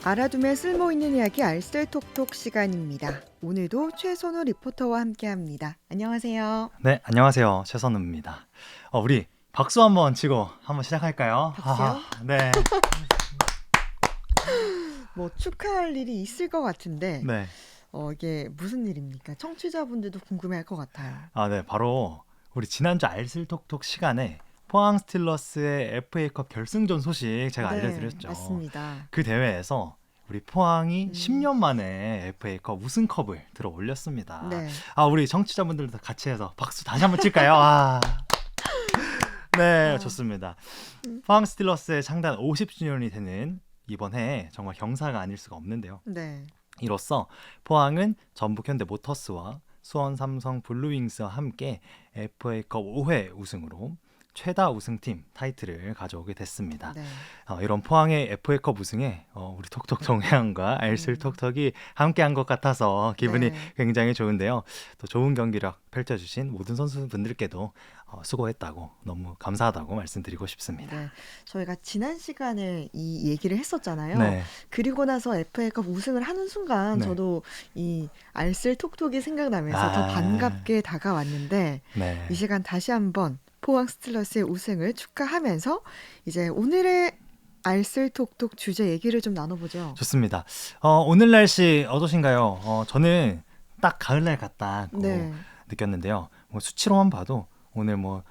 알아두면 쓸모있는 이야기 알쓸톡톡 시간입니다. 오늘도 최선우 리포터와 함께합니다. 안녕하세요. 네, 안녕하세요. 최선우입니다. 우리 박수 한번 치고 한번 시작할까요? 박수요? 네, 뭐 축하할 일이 있을 것 같은데 네. 이게 무슨 일입니까? 청취자분들도 궁금해할 것 같아요. 네, 바로 우리 지난주 알쓸톡톡 시간에 포항 스틸러스의 FA컵 결승전 소식 제가 네, 알려드렸죠. 맞습니다. 그 대회에서 우리 포항이 음. 10년 만에 FA컵 우승컵을 들어 올렸습니다. 네, 우리 청취자분들도 같이 해서 박수 다시 한번 칠까요? 네, 좋습니다. 포항 스틸러스의 창단 50주년이 되는 이번 해에 정말 경사가 아닐 수가 없는데요. 네, 이로써 포항은 전북 현대 모터스와 수원 삼성 블루윙스와 함께 FA컵 5회 우승으로 최다 우승팀 타이틀을 가져오게 됐습니다. 네. 이런 포항의 FA컵 우승에 우리 톡톡 동해안과 알쓸톡톡이 함께한 것 같아서 기분이 네. 굉장히 좋은데요. 또 좋은 경기력 펼쳐주신 모든 선수분들께도 수고했다고, 너무 감사하다고 말씀드리고 싶습니다. 네, 저희가 지난 시간에 이 얘기를 했었잖아요. 네, 그리고 나서 FA컵 우승을 하는 순간 네. 저도 이 알쓸톡톡이 생각나면서 더 반갑게 다가왔는데 네. 이 시간 다시 한번 포항 스틸러스의 우승을 축하하면서 이제 오늘의 알쓸톡톡 주제 얘기를 좀 나눠보죠. 좋습니다. 오늘 날씨 어떠신가요? 저는 딱 가을날 같다고 네, 느꼈는데요. 뭐 수치로만 봐도 오늘 뭐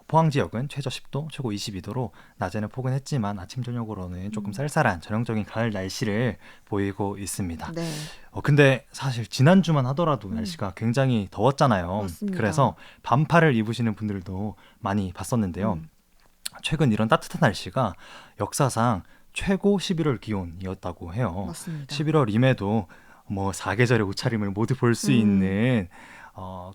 포항 지역은 최저 10도, 최고 22도로 낮에는 포근했지만 아침 저녁으로는 조금 쌀쌀한 전형적인 가을 날씨를 보이고 있습니다. 네, 근데 사실 지난주만 하더라도 날씨가 굉장히 더웠잖아요. 맞습니다. 그래서 반팔을 입으시는 분들도 많이 봤었는데요. 음. 최근 이런 따뜻한 날씨가 역사상 최고 11월 기온이었다고 해요. 맞습니다. 11월임에도 뭐 사계절의 옷차림을 모두 볼 수 있는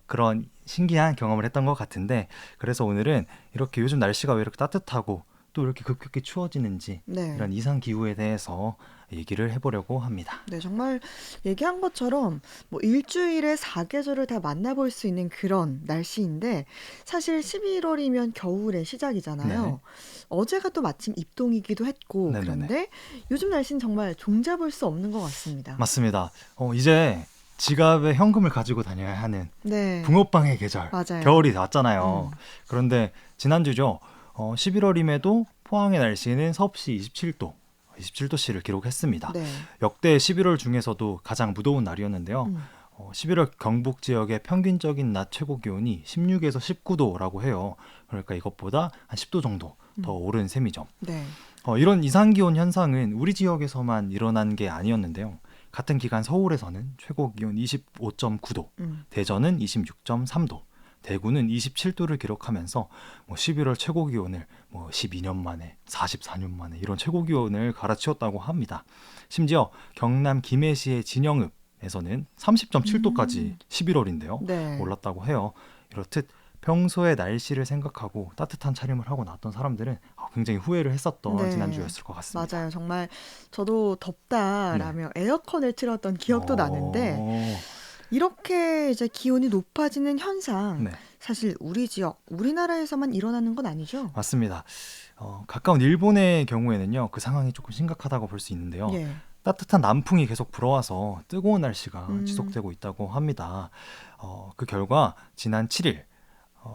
그런 신기한 경험을 했던 것 같은데, 그래서 오늘은 이렇게 요즘 날씨가 왜 이렇게 따뜻하고 또 이렇게 급격히 추워지는지 네. 이런 이상 기후에 대해서 얘기를 해보려고 합니다. 네, 정말 얘기한 것처럼 뭐 일주일에 사계절을 다 만나볼 수 있는 그런 날씨인데 사실 11월이면 겨울의 시작이잖아요. 네. 어제가 또 마침 입동이기도 했고 네네네. 그런데 요즘 날씨는 정말 종잡을 수 없는 것 같습니다. 맞습니다. 이제 지갑에 현금을 가지고 다녀야 하는 네, 붕어빵의 계절, 맞아요. 겨울이 왔잖아요. 음. 그런데 지난주죠. 11월임에도 포항의 날씨는 섭씨 27도씨를 기록했습니다. 네, 역대 11월 중에서도 가장 무더운 날이었는데요. 음. 11월 경북 지역의 평균적인 낮 최고 기온이 16에서 19도라고 해요. 그러니까 이것보다 한 10도 정도 더 오른 셈이죠. 네, 이런 이상기온 현상은 우리 지역에서만 일어난 게 아니었는데요. 같은 기간 서울에서는 최고 기온 25.9도, 음. 대전은 26.3도, 대구는 27도를 기록하면서 11월 최고 기온을 12년 만에, 44년 만에 이런 최고 기온을 갈아치웠다고 합니다. 심지어 경남 김해시의 진영읍에서는 30.7도까지 11월인데요. 네. 올랐다고 해요. 이렇듯 평소에 날씨를 생각하고 따뜻한 차림을 하고 나왔던 사람들은 굉장히 후회를 했었던 네. 지난주였을 것 같습니다. 맞아요. 정말 저도 덥다라며 에어컨을 틀었던 기억도 나는데 이렇게 이제 기온이 높아지는 현상 네, 사실 우리 지역, 우리나라에서만 일어나는 건 아니죠? 맞습니다. 가까운 일본의 경우에는요, 그 상황이 조금 심각하다고 볼 수 있는데요. 예. 따뜻한 남풍이 계속 불어와서 뜨거운 날씨가 음. 지속되고 있다고 합니다. 그 결과 지난 7일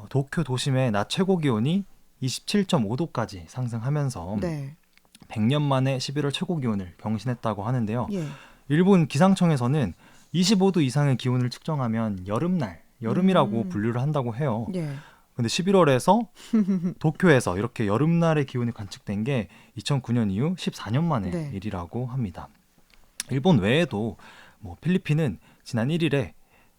도쿄 도심의 낮 최고 기온이 27.5도까지 상승하면서 네. 100년 만에 11월 최고 기온을 경신했다고 하는데요. 예. 일본 기상청에서는 25도 이상의 기온을 측정하면 여름이라고 분류를 한다고 해요. 예. 근데 11월에서 도쿄에서 이렇게 여름날의 기온이 관측된 게 2009년 이후 14년 만의 네. 일이라고 합니다. 일본 외에도 필리핀은 지난 1일에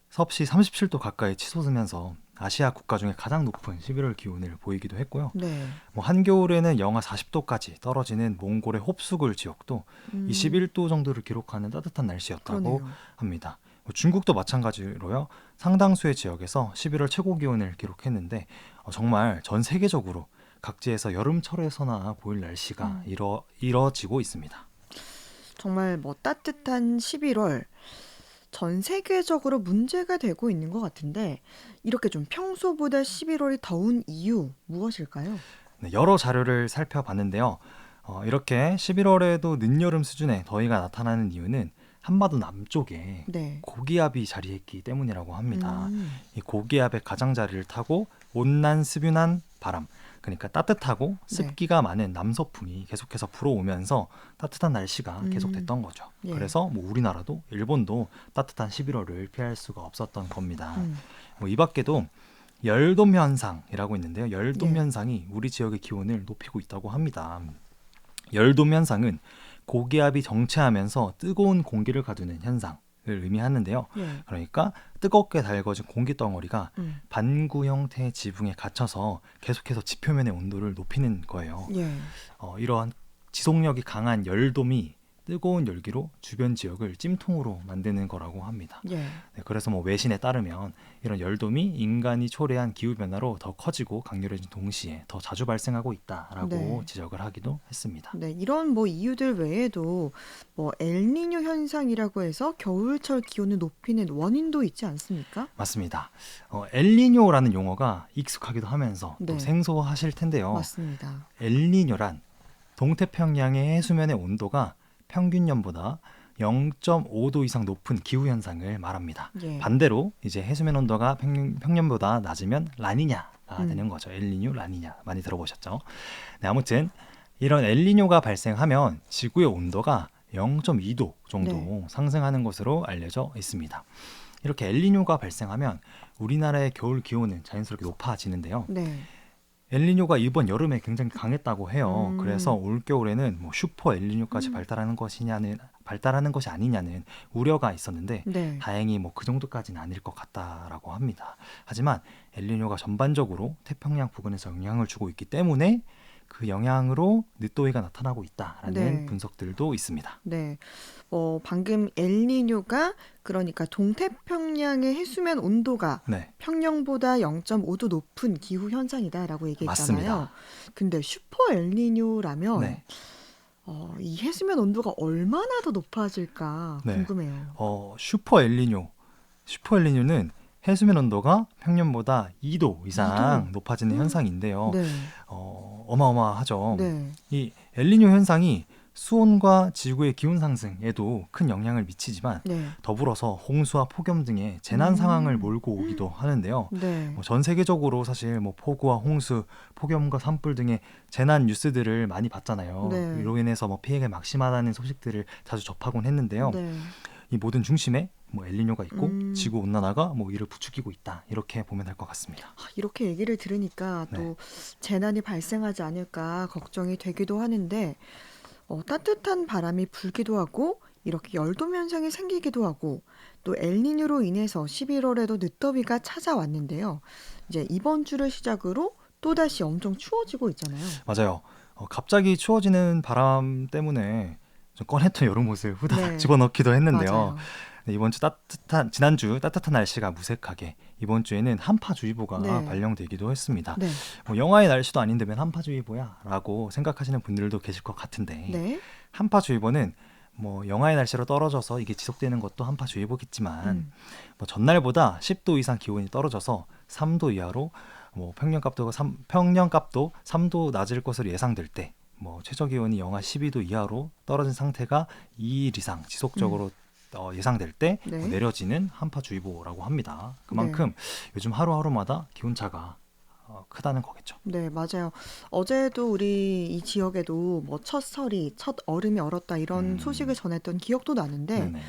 섭씨 37도 가까이 치솟으면서 아시아 국가 중에 가장 높은 11월 기온을 보이기도 했고요. 네. 한겨울에는 영하 40도까지 떨어지는 몽골의 홉수굴 지역도 21도 정도를 기록하는 따뜻한 날씨였다고 그러네요. 합니다. 중국도 마찬가지로요. 상당수의 지역에서 11월 최고 기온을 기록했는데 정말 전 세계적으로 각지에서 여름철에서나 보일 날씨가 이뤄지고 있습니다. 정말 뭐 따뜻한 11월 전 세계적으로 문제가 되고 있는 것 같은데 이렇게 좀 평소보다 11월이 더운 이유 무엇일까요? 네, 여러 자료를 살펴봤는데요. 이렇게 11월에도 늦여름 수준의 더위가 나타나는 이유는 한반도 남쪽에 네. 고기압이 자리했기 때문이라고 합니다. 음. 이 고기압의 가장자리를 타고 온난 스뷸한 바람, 그러니까 따뜻하고 네. 습기가 많은 남서풍이 계속해서 불어오면서 따뜻한 날씨가 음. 계속됐던 거죠. 예. 그래서 뭐 우리나라도 일본도 따뜻한 11월을 피할 수가 없었던 겁니다. 음. 뭐 이 밖에도 열돔 현상이라고 있는데요. 열돔 예. 현상이 우리 지역의 기온을 높이고 있다고 합니다. 열돔 현상은 고기압이 정체하면서 뜨거운 공기를 가두는 현상을 의미하는데요. 예. 그러니까 뜨겁게 달궈진 공기 덩어리가 음. 반구 형태의 지붕에 갇혀서 계속해서 지표면의 온도를 높이는 거예요. 예. 이러한 지속력이 강한 열돔이 뜨거운 열기로 주변 지역을 찜통으로 만드는 거라고 합니다. 예. 네, 그래서 뭐 외신에 따르면 이런 열돔이 인간이 초래한 기후 변화로 더 커지고 강렬해진 동시에 더 자주 발생하고 있다라고 네. 지적을 하기도 했습니다. 네, 이런 뭐 이유들 외에도 뭐 엘니뇨 현상이라고 해서 겨울철 기온을 높이는 원인도 있지 않습니까? 맞습니다. 엘니뇨라는 용어가 익숙하기도 하면서 또 네. 생소하실 텐데요. 맞습니다. 엘니뇨란 동태평양의 해수면의 온도가 평균년보다 0.5도 이상 높은 기후 현상을 말합니다. 예. 반대로 이제 해수면 온도가 평년보다 낮으면 라니냐가 음. 되는 거죠. 엘니뇨, 라니냐 많이 들어보셨죠? 네, 아무튼 이런 엘니뇨가 발생하면 지구의 온도가 0.2도 정도 네. 상승하는 것으로 알려져 있습니다. 이렇게 엘니뇨가 발생하면 우리나라의 겨울 기온은 자연스럽게 높아지는데요. 네. 엘니뇨가 이번 여름에 굉장히 강했다고 해요. 그래서 음. 올 겨울에는 뭐 슈퍼 엘니뇨까지 발달하는 것이 아니냐는 우려가 있었는데 네. 다행히 뭐 그 정도까지는 아닐 것 같다라고 합니다. 하지만 엘니뇨가 전반적으로 태평양 부근에서 영향을 주고 있기 때문에 그 영향으로 늦더위가 나타나고 있다라는 네. 분석들도 있습니다. 네. 방금 엘니뇨가 그러니까 동태평양의 해수면 온도가 네, 평년보다 0.5도 높은 기후 현상이다라고 얘기했잖아요. 맞습니다. 근데 슈퍼 엘니뇨라면 네, 이 해수면 온도가 얼마나 더 높아질까 네. 궁금해요. 슈퍼 엘니뇨는 해수면 온도가 평년보다 2도 이상 2도? 높아지는 현상인데요. 네. 어마어마하죠. 네. 이 엘니뇨 현상이 수온과 지구의 기온 상승에도 큰 영향을 미치지만 네. 더불어서 홍수와 폭염 등의 재난 상황을 몰고 오기도 하는데요. 네. 전 세계적으로 사실 뭐 폭우와 홍수, 폭염과 산불 등의 재난 뉴스들을 많이 봤잖아요. 네. 이로 인해서 뭐 피해가 막심하다는 소식들을 자주 접하곤 했는데요. 네. 이 모든 중심에 뭐 엘니뇨가 있고 음. 지구 온난화가 뭐 이를 부추기고 있다 이렇게 보면 될 것 같습니다. 이렇게 얘기를 들으니까 네. 또 재난이 발생하지 않을까 걱정이 되기도 하는데 따뜻한 바람이 불기도 하고 이렇게 열돔 현상이 생기기도 하고 또 엘니뇨로 인해서 11월에도 늦더위가 찾아왔는데요. 이제 이번 주를 시작으로 또다시 엄청 추워지고 있잖아요. 맞아요. 갑자기 추워지는 바람 때문에 좀 꺼냈던 여름 옷을 후다닥 네. 집어넣기도 했는데요. 맞아요. 네, 지난주 따뜻한 날씨가 무색하게 이번 주에는 한파주의보가 네. 발령되기도 했습니다. 네. 뭐 영하의 날씨도 아닌데 웬 한파주의보야라고 생각하시는 분들도 계실 것 같은데 네. 한파주의보는 뭐 영하의 날씨로 떨어져서 이게 지속되는 것도 한파주의보겠지만 음. 뭐 전날보다 10도 이상 기온이 떨어져서 3도 이하로 뭐 평년값도 3도 낮을 것으로 예상될 때 뭐 최저 기온이 영하 12도 이하로 떨어진 상태가 2일 이상 지속적으로 예상될 때 네. 내려지는 한파주의보라고 합니다. 그만큼 요즘 하루하루마다 기온차가 크다는 거겠죠. 네, 맞아요. 어제도 우리 이 지역에도 뭐 첫 설이, 첫 얼음이 얼었다 이런 소식을 전했던 기억도 나는데 네네.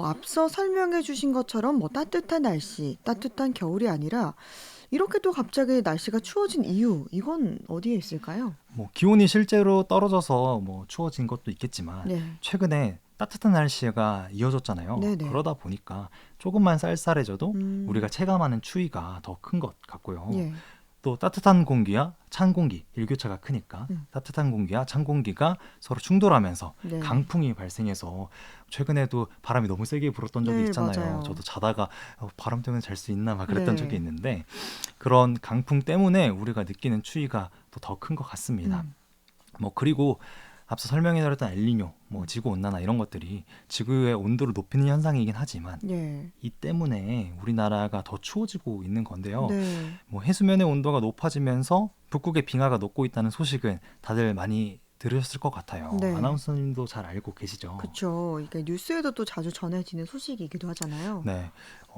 앞서 설명해 주신 것처럼 뭐 따뜻한 날씨, 따뜻한 겨울이 아니라 이렇게 또 갑자기 날씨가 추워진 이유, 이건 어디에 있을까요? 뭐 기온이 실제로 떨어져서 뭐 추워진 것도 있겠지만 네. 최근에 따뜻한 날씨가 이어졌잖아요. 네네. 그러다 보니까 조금만 쌀쌀해져도 음. 우리가 체감하는 추위가 더 큰 것 같고요. 예. 또 따뜻한 공기와 찬 공기, 일교차가 크니까 음. 따뜻한 공기와 찬 공기가 서로 충돌하면서 네. 강풍이 발생해서 최근에도 바람이 너무 세게 불었던 적이 네, 있잖아요. 맞아요. 저도 자다가 바람 때문에 잘 수 있나 막 그랬던 네. 적이 있는데 그런 강풍 때문에 우리가 느끼는 추위가 또 더 큰 것 같습니다. 음. 뭐 그리고 앞서 설명해드렸던 엘니뇨, 뭐 지구 온난화 이런 것들이 지구의 온도를 높이는 현상이긴 하지만 예. 이 때문에 우리나라가 더 추워지고 있는 건데요. 네. 뭐 해수면의 온도가 높아지면서 북극의 빙하가 녹고 있다는 소식은 다들 많이 들으셨을 것 같아요. 네. 아나운서님도 잘 알고 계시죠? 그쵸. 이게 뉴스에도 또 자주 전해지는 소식이기도 하잖아요. 네,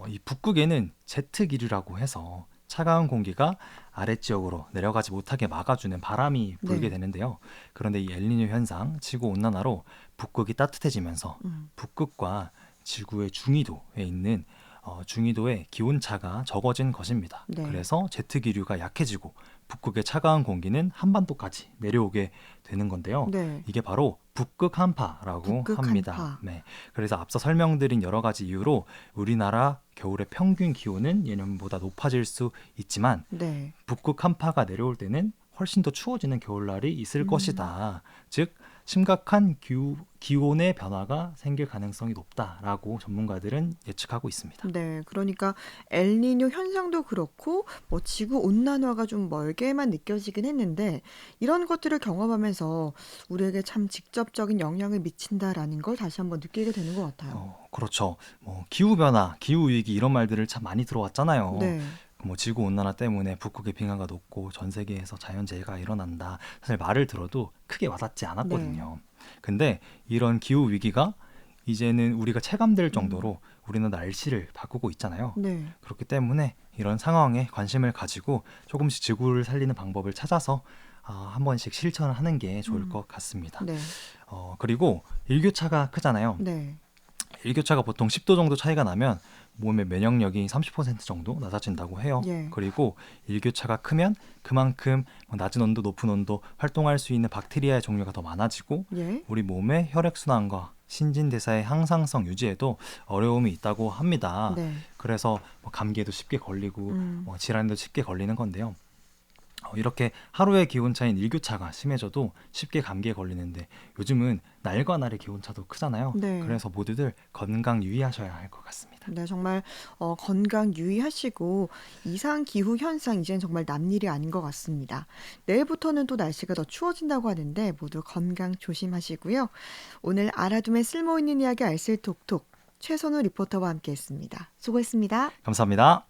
이 북극에는 제트 기류라고 해서 차가운 공기가 아래지역으로 내려가지 못하게 막아주는 바람이 불게 네. 되는데요. 그런데 이 엘니뇨 현상, 지구 온난화로 북극이 따뜻해지면서 음. 북극과 지구의 중위도에 있는 중위도의 기온차가 적어진 것입니다. 네. 그래서 제트 기류가 약해지고 북극의 차가운 공기는 한반도까지 내려오게 되는 건데요. 네. 이게 바로 북극 한파라고 북극 합니다. 한파. 네. 그래서 앞서 설명드린 여러 가지 이유로 우리나라 겨울의 평균 기온은 예년보다 높아질 수 있지만 네. 북극 한파가 내려올 때는 훨씬 더 추워지는 겨울날이 있을 음. 것이다. 즉 심각한 기온의 변화가 생길 가능성이 높다라고 전문가들은 예측하고 있습니다. 네. 그러니까 엘니뇨 현상도 그렇고 뭐 지구 온난화가 좀 멀게만 느껴지긴 했는데 이런 것들을 경험하면서 우리에게 참 직접적인 영향을 미친다라는 걸 다시 한번 느끼게 되는 것 같아요. 그렇죠. 뭐 기후 변화, 기후 위기 이런 말들을 참 많이 들어왔잖아요. 네. 뭐 지구 온난화 때문에 북극의 빙하가 녹고 전 세계에서 자연재해가 일어난다. 사실 말을 들어도 크게 와닿지 네. 않았거든요. 근데 이런 기후 위기가 이제는 우리가 체감될 음. 정도로 우리는 날씨를 바꾸고 있잖아요. 네. 그렇기 때문에 이런 상황에 관심을 가지고 조금씩 지구를 살리는 방법을 찾아서 한 번씩 실천을 하는 게 좋을 음. 것 같습니다. 네. 그리고 일교차가 크잖아요. 네. 일교차가 보통 10도 정도 차이가 나면 몸의 면역력이 30% 정도 낮아진다고 해요. 예. 그리고 일교차가 크면 그만큼 낮은 온도, 높은 온도 활동할 수 있는 박테리아의 종류가 더 많아지고 예. 우리 몸의 혈액순환과 신진대사의 항상성 유지에도 어려움이 있다고 합니다. 네. 그래서 뭐 감기에도 쉽게 걸리고 음. 질환에도 쉽게 걸리는 건데요. 이렇게 하루의 기온차인 일교차가 심해져도 쉽게 감기에 걸리는데 요즘은 날과 날의 기온차도 크잖아요. 네. 그래서 모두들 건강 유의하셔야 할 것 같습니다. 네, 정말 건강 유의하시고 이상 기후 현상 이제는 정말 남일이 아닌 것 같습니다. 내일부터는 또 날씨가 더 추워진다고 하는데 모두 건강 조심하시고요. 오늘 알아두면 쓸모있는 이야기 알쓸톡톡 최선우 리포터와 함께했습니다. 수고했습니다. 감사합니다.